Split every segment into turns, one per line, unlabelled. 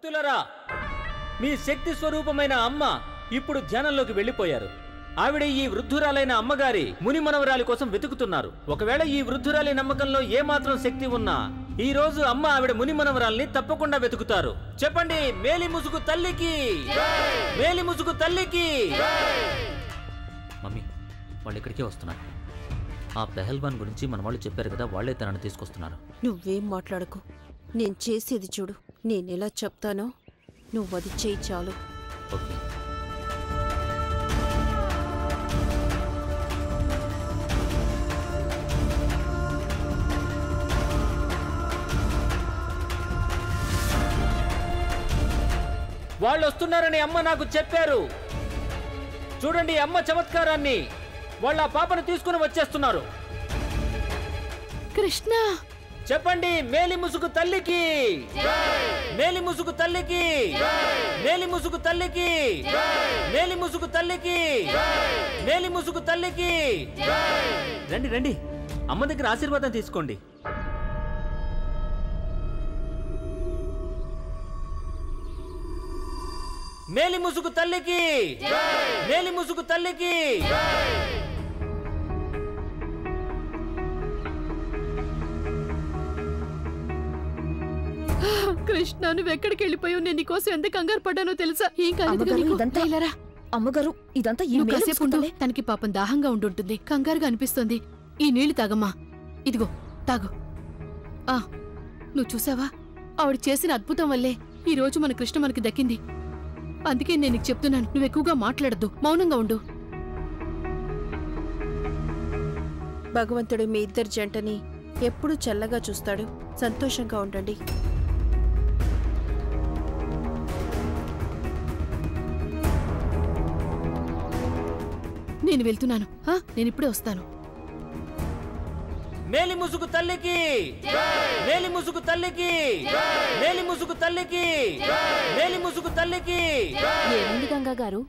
భక్తులరా, మీ శక్తి స్వరూపమైన అమ్మ ఇప్పుడు ధ్యానంలోకి వెళ్ళిపోయారు. ఆవిడ ఈ వృద్ధురాలైన అమ్మగారి ముని మనవరాలి కోసం వెతుకుతున్నారు. ఒకవేళ ఈ వృద్ధురాలి నమ్మకంలో ఏమాత్రం శక్తి ఉన్నా ఈ రోజు అమ్మ ఆవిడ ముని మనవరాల్ని తప్పకుండా వెతుకుతారు. చెప్పండి, మేలి ముసుగు తల్లికి, మేలి ముసుగు తల్లికి. మమ్మీ, వాళ్ళు ఇక్కడికే వస్తున్నారు. ఆ పెహల్వాన్ గురించి మన వాళ్ళు చెప్పారు కదా, వాళ్లే తనని తీసుకొస్తున్నారు.
నువ్వేం మాట్లాడకు, నేను చేసేది చూడు. నేనెలా చెప్తానో నువ్వు అది చేయి చాలు.
ఓకే. వాళ్ళు వస్తున్నారని అమ్మ నాకు చెప్పారు. చూడండి అమ్మ చమత్కారాన్ని. వాళ్ళ పాపను తీసుకుని వచ్చేస్తున్నారు.
కృష్ణ,
చెప్పండి, మేలి ముసుగు తల్లికి, మేలి ముసుగు తల్లికి, మేలి ముసుగు తల్లికి, మేలి ముసుగు తల్లికి, మేలి ముసుగు తల్లికి. రండి రండి, అమ్మ దగ్గర ఆశీర్వాదం తీసుకోండి. మేలి ముసుగు తల్లికి, మేలి ముసుగు తల్లికి.
కృష్ణ, నువ్వెక్కడికి వెళ్ళిపోయావు? నేను నీకోసం ఎంత కంగారు పడ్డానో తెలుసా? ఏం కాలేదు.
అమ్మగారు, ఇదంతా
కాసేపు ఉండు. తనకి పాపం దాహంగా ఉండుంటుంది, కంగారుగా అనిపిస్తోంది. ఈ నీళ్లు తాగమ్మా. ఇదిగో తాగు. నువ్వు చూసావా, ఆవిడ చేసిన అద్భుతం వల్లే ఈ రోజు మన కృష్ణ మనకి దక్కింది. అందుకే నేను నీకు చెప్తున్నాను, నువ్వు ఎక్కువగా మాట్లాడద్దు, మౌనంగా ఉండు. భగవంతుడు మీ ఇద్దరి జంటని ఎప్పుడూ చల్లగా చూస్తాడు. సంతోషంగా ఉండండి. నేను వెళ్తున్నాను. నేను ఇప్పుడే వస్తాను.
మేలి ముసుగు తల్లికి, మేలి ముసుగు తల్లికి, మేలి ముసుగు తల్లికి, మేలి ముసుగు తల్లికి.
ఏమైంది గంగా గారు,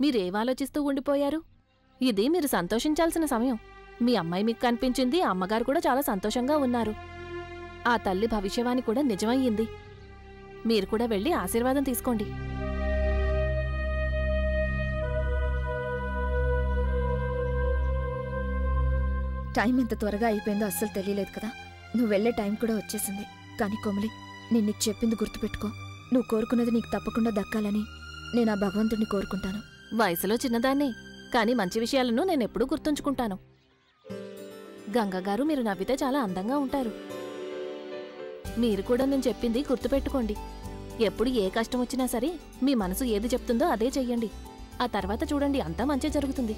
మీరేం ఆలోచిస్తూ ఉండిపోయారు? ఇది మీరు సంతోషించాల్సిన సమయం. మీ అమ్మాయి మీకు కనిపించింది, అమ్మగారు కూడా చాలా సంతోషంగా ఉన్నారు. ఆ తల్లి భవిష్యవాణి కూడా నిజమయ్యింది. మీరు కూడా వెళ్ళి ఆశీర్వాదం తీసుకోండి.
టైం ఎంత త్వరగా అయిపోయిందో అస్సలు తెలియలేదు కదా. నువ్వు వెళ్లే టైం కూడా వచ్చేసింది. కానీ కోమలి, నేను నీకు చెప్పింది గుర్తుపెట్టుకో. నువ్వు కోరుకున్నది నీకు తప్పకుండా దక్కాలని నేను ఆ భగవంతుడిని కోరుకుంటాను.
వయసులో చిన్నదాన్నే, కానీ మంచి విషయాలను నేనెప్పుడూ గుర్తుంచుకుంటాను. గంగగారు, మీరు నవ్వితే చాలా అందంగా ఉంటారు. మీరు కూడా నేను చెప్పింది గుర్తుపెట్టుకోండి. ఎప్పుడు ఏ కష్టం వచ్చినా సరే మీ మనసు ఏది చెప్తుందో అదే చెయ్యండి. ఆ తర్వాత చూడండి, అంతా మంచి జరుగుతుంది.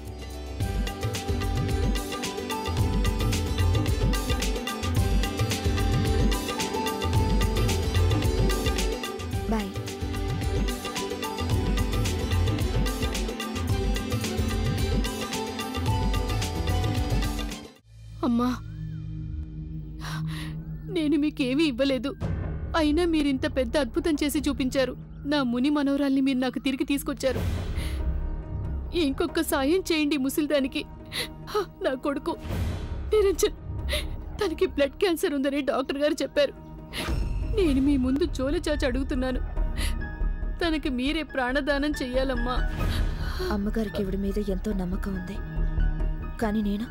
బాయ్.
అమ్మా, నేను మీకేమీ ఇవ్వలేదు. అయినా మీరింత పెద్ద అద్భుతం చేసి చూపించారు. నా ముని మనోరాల్ని మీరు నాకు తిరిగి తీసుకొచ్చారు. ఇంకొక సాయం చేయండి ముసలిదానికి. నా కొడుకు నిరంజన్, తనకి బ్లడ్ క్యాన్సర్ ఉందని డాక్టర్ గారు చెప్పారు. నేను మీ ముందు జోలు చాచి అడుగుతున్నాను, తనకి మీరే ప్రాణదానం చెయ్యాలమ్మా.
అమ్మగారికి ఇవిడి మీద ఎంతో నమ్మకం ఉంది. కానీ నేను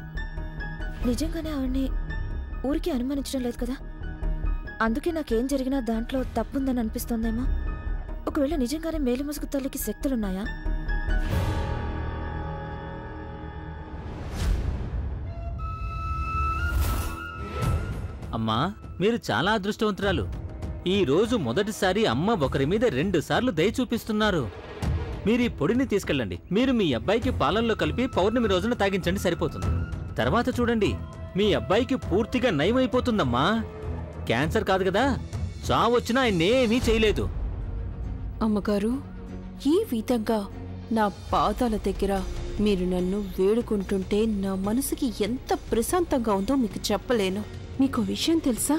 నిజంగానే ఆవిడ్ని ఊరికి అనుమానించడం లేదు కదా. అందుకే నాకేం జరిగినా దాంట్లో తప్పుందని అనిపిస్తోందేమో. ఒకవేళ నిజంగానే మేలి ముసుగు తల్లికి శక్తులున్నాయా?
అమ్మా, మీరు చాలా అదృష్టవంతురాలు. ఈ రోజు మొదటిసారి అమ్మ ఒకరి మీద 2 సార్లు దయ చూపిస్తున్నారు. మీరు ఈ పొడిని తీసుకెళ్ళండి. మీరు మీ అబ్బాయికి పాలల్లో కలిపి పౌర్ణమి రోజున తాగించండి, సరిపోతుంది. తర్వాత చూడండి, మీ అబ్బాయికి పూర్తిగా నయమైపోతుందమ్మా. క్యాన్సర్ కాదు కదా, చావొచ్చినా ఆయన్నేమీ చేయలేదు.
అమ్మగారు, ఈ విధంగా నా పాదాల దగ్గర మీరు నన్ను వేడుకుంటుంటే నా మనసుకి ఎంత ప్రశాంతంగా ఉందో మీకు చెప్పలేను. మీకు విషయం తెలుసా,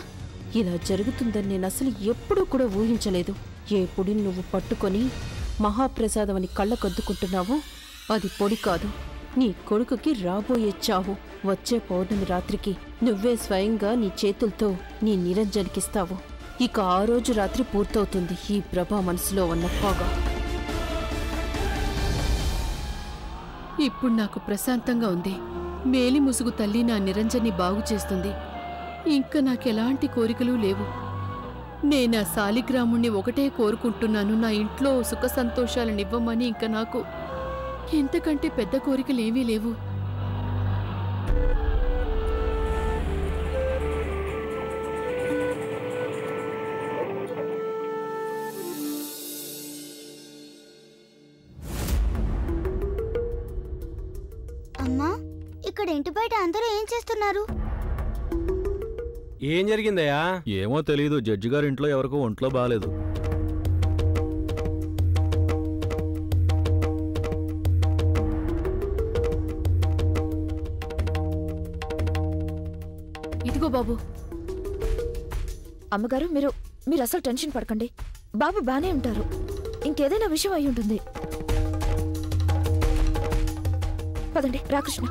ఇలా జరుగుతుందని నేను అసలు ఎప్పుడూ కూడా ఊహించలేదు. ఏ పొడిని నువ్వు పట్టుకొని మహాప్రసాదం అని కళ్ళకద్దుకుంటున్నావో అది పొడి కాదు, నీ కొడుకుకి రాబోయే చావు. వచ్చే పౌర్ణమి రాత్రికి నువ్వే స్వయంగా నీ చేతులతో నీ నిరంజన్కిస్తావు. ఇక ఆ రోజు రాత్రి పూర్తవుతుంది ఈ ప్రభా మనసులో ఉన్న పొగ.
ఇప్పుడు నాకు ప్రశాంతంగా ఉంది. మేలి ముసుగు తల్లి నా నిరంజన్ని బాగు చేస్తుంది. ఇంకా నాకెలాంటి కోరికలు లేవు. నేనా శాలిగ్రాముణ్ణి ఒకటే కోరుకుంటున్నాను, నా ఇంట్లో సుఖ సంతోషాలనివ్వమని. ఇంకా నాకు ఎంతకంటే పెద్ద కోరికలేవీ లేవు.
అమ్మా, ఇక్కడ ఇంటి బయట అందరూ ఏం చేస్తున్నారు?
ఏం జరిగిందయ్యా?
ఏమో తెలీదు, జడ్జి గారి ఇంట్లో ఎవరికో ఒంట్లో బాగాలేదు.
ఇదిగో బాబు.
అమ్మగారు, మీరు అసలు టెన్షన్ పడకండి. బాబు బానే ఉంటారు. ఇంకేదైనా విషయం అయి ఉంటుంది. పదండి, రాకృష్ణ.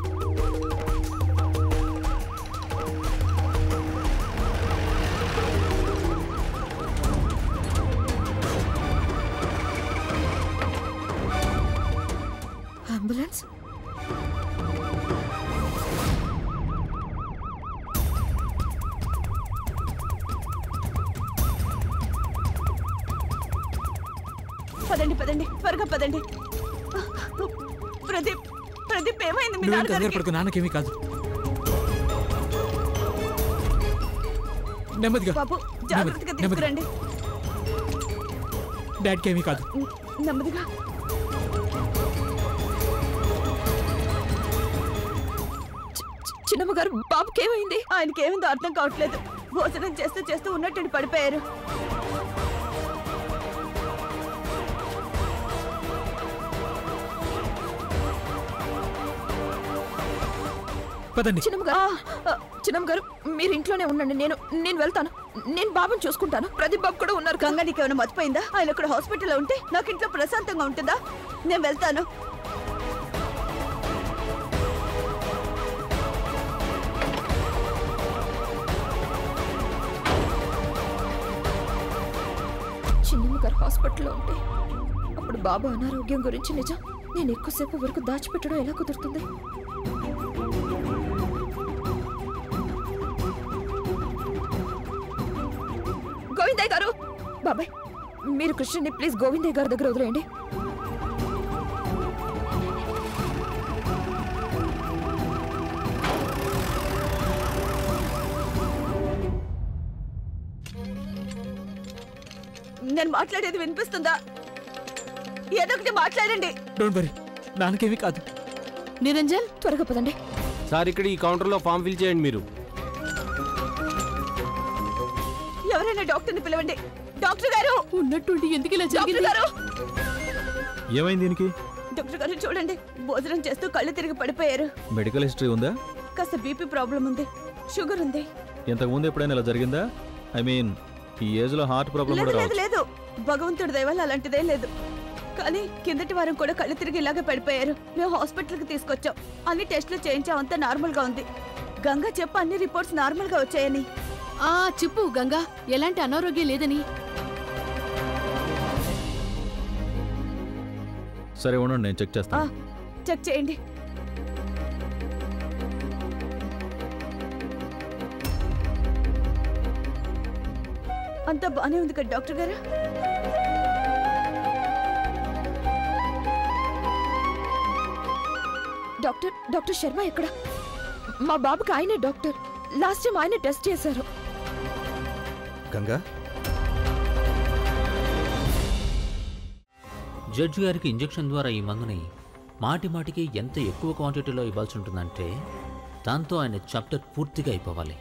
అంబులెన్స్?
పదండి పదండి, త్వరగా పదండి. ప్రదీప్, ప్రదీప్ ఏమైంది? మీ నాన్నగారికి?
నాన్నకేమీ కాదు. నెమ్మదిగా
బాబు, జాగ్రత్తగా తీసుకురండి.
డాడ్కి ఏమీ కాదు.
నెమ్మదిగా. చిన్నమ్మ గారు, బాబుకి ఏమైంది? ఆయనకి ఏమైందో అర్థం కావట్లేదు. భోజనం చేస్తూ చేస్తూ ఉన్నట్టు పడిపోయారు.
పదండి.
చిన్నమ్మ గారు, మీరు ఇంట్లోనే ఉండండి. నేను వెళ్తాను. నేను బాబుని చూసుకుంటాను. ప్రదీప్ బాబు కూడా ఉన్నారు.
గంగా, నీకేమైనా మర్చిపోయిందా? ఆయన ఇక్కడ హాస్పిటల్లో ఉంటే నాకు ఇంట్లో ప్రశాంతంగా ఉంటుందా? నేను వెళ్తాను.
చిన్నమ్మ గారు హాస్పిటల్లో ఉంటే అప్పుడు బాబు అనారోగ్యం గురించి నిజం నేను ఎక్కువసేపు వరకు దాచిపెట్టడం ఎలా కుదురుతుంది? గోవిందయ్య గారు, బాబాయ్, మీరు కృష్ణని ప్లీజ్ గోవిందయ్య గారి దగ్గర వదిలేయండి.
నేను మాట్లాడేది వినిపిస్తుందా? ఏదో ఒకటి మాట్లాడండి.
డోంట్ వరీ, నాన్నకేమీ కాదు.
నిరంజన్,
త్వరగా పదండి.
సార్, ఇక్కడ ఈ కౌంటర్లో ఫామ్ ఫిల్ చేయండి. మీరు
ఎవరైనా డాక్టర్ని పిలవండి. డాక్టర్ గారు!
ఉన్నట్టుండి ఎందుకు ఇలా
డాక్టర్
జరిగింది?
గారు!
ఏమైంది దీనికి?
డాక్టర్ గారు చూడండి, భోజనం చేస్తూ కళ్ళు తిరిగి పడిపోయారు.
మెడికల్ హిస్టరీ ఉందా?
కాస్త బీపీ ప్రాబ్లం ఉంది, షుగర్ ఉంది.
ఇంతకుముందు ఎప్పుడైనా ఇలా జరిగిందా? ఐ మీన్, ఈ ఏజ్ లో హార్ట్ ప్రాబ్లం
లేదు
కూడా
లేదు
రావచ్చు.
లేదు, భగవంతుడి దయ వల్ల అలాంటిదే లేదు. కానీ కిందటి వారం కూడా కళ్ళు తిరిగి ఇలాగే పడిపోయారు. మేము హాస్పిటల్కి తీసుకొచ్చాం, అన్ని టెస్టులు చేయించాం, అంతా నార్మల్ గా ఉంది. గంగా చెప్పు, అన్ని రిపోర్ట్స్ నార్మల్ గా వచ్చాయని.
చెప్పు గంగా, ఎలాంటి అనారోగ్యం లేదని.
సరే ఉండండి, నేను చెక్ చేస్తాను.
చెక్ చేయండి. అంతా బానే ఉంది కదా డాక్టర్ గారు?
డాక్టర్ శర్మ ఎక్కడ? మా బాబుకి ఆయనే డాక్టర్. లాస్ట్ టైం ఆయనే టెస్ట్ చేశారు.
గంగా,
జడ్జి గారికి ఇంజెక్షన్ ద్వారా ఈ మందుని మాటి మాటికి ఎంత ఎక్కువ క్వాంటిటీలో ఇవ్వాల్సి ఉంటుందంటే దాంతో ఆయన చాప్టర్ పూర్తిగా అయిపోవాలి.